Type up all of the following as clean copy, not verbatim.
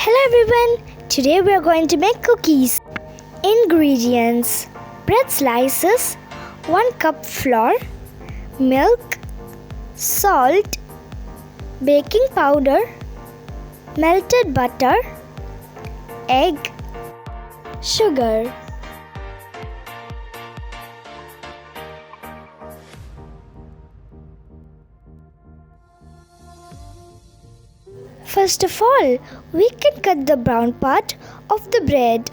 Hello everyone, today we are going to make cookies. Ingredients: bread slices, 1 cup flour, milk, salt, baking powder, melted butter, egg, sugar. First of all, we can cut the brown part of the bread.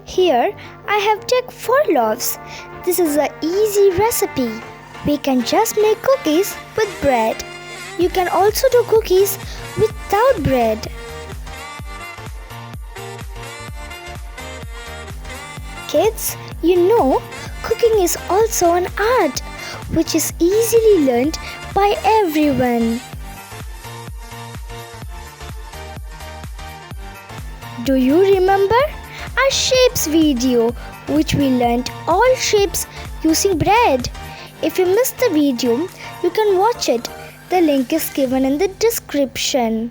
Here, I have taken 4 loaves. This is an easy recipe. We can just make cookies with bread. You can also do cookies without bread. Kids, you know, cooking is also an art which is easily learned by everyone. Do you remember our shapes video, which we learned all shapes using bread? If you missed the video, you can watch it. The link is given in the description.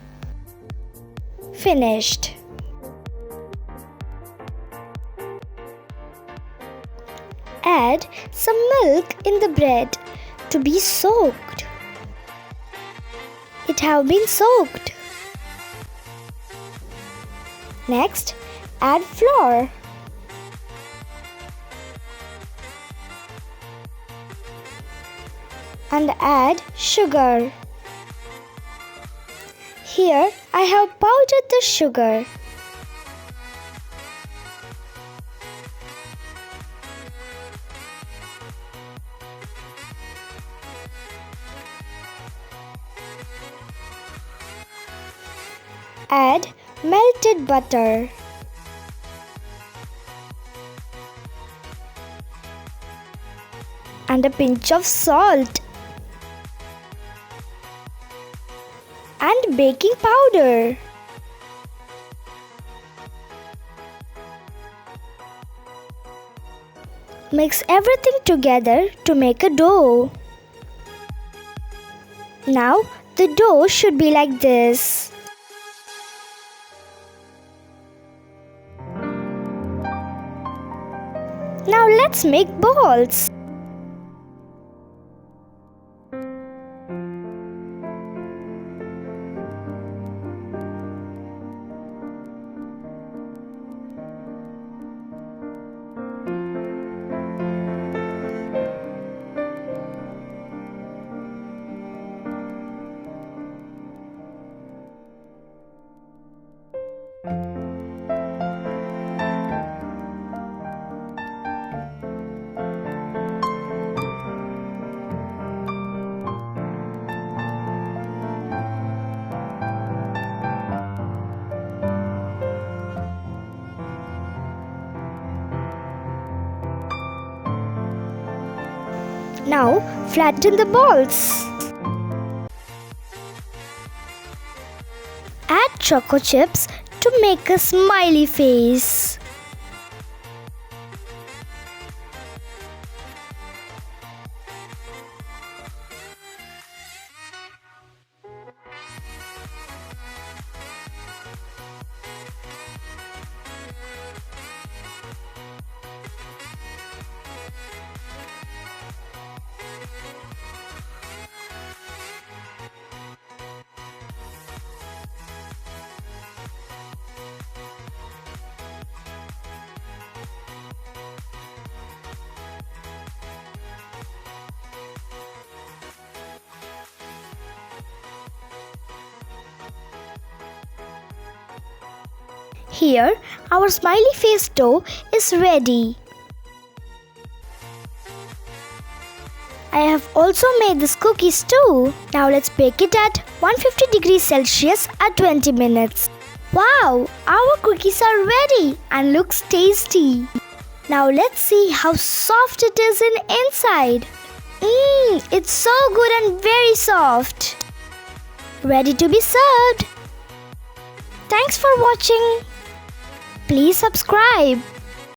Finished. Add some milk in the bread to be soaked. It have been soaked. Next, add flour. And add sugar. Here I have powdered the sugar. Add melted butter. And a pinch of salt. And baking powder. Mix everything together to make a dough. Now the dough should be like this. Now let's make balls. Now flatten the balls. Add choco chips to make a smiley face. Here, our smiley face dough is ready. I have also made these cookies too. Now let's bake it at 150 degrees Celsius at 20 minutes. Wow, our cookies are ready and looks tasty. Now let's see how soft it is inside. It's so good and very soft. Ready to be served. Thanks for watching. Please subscribe.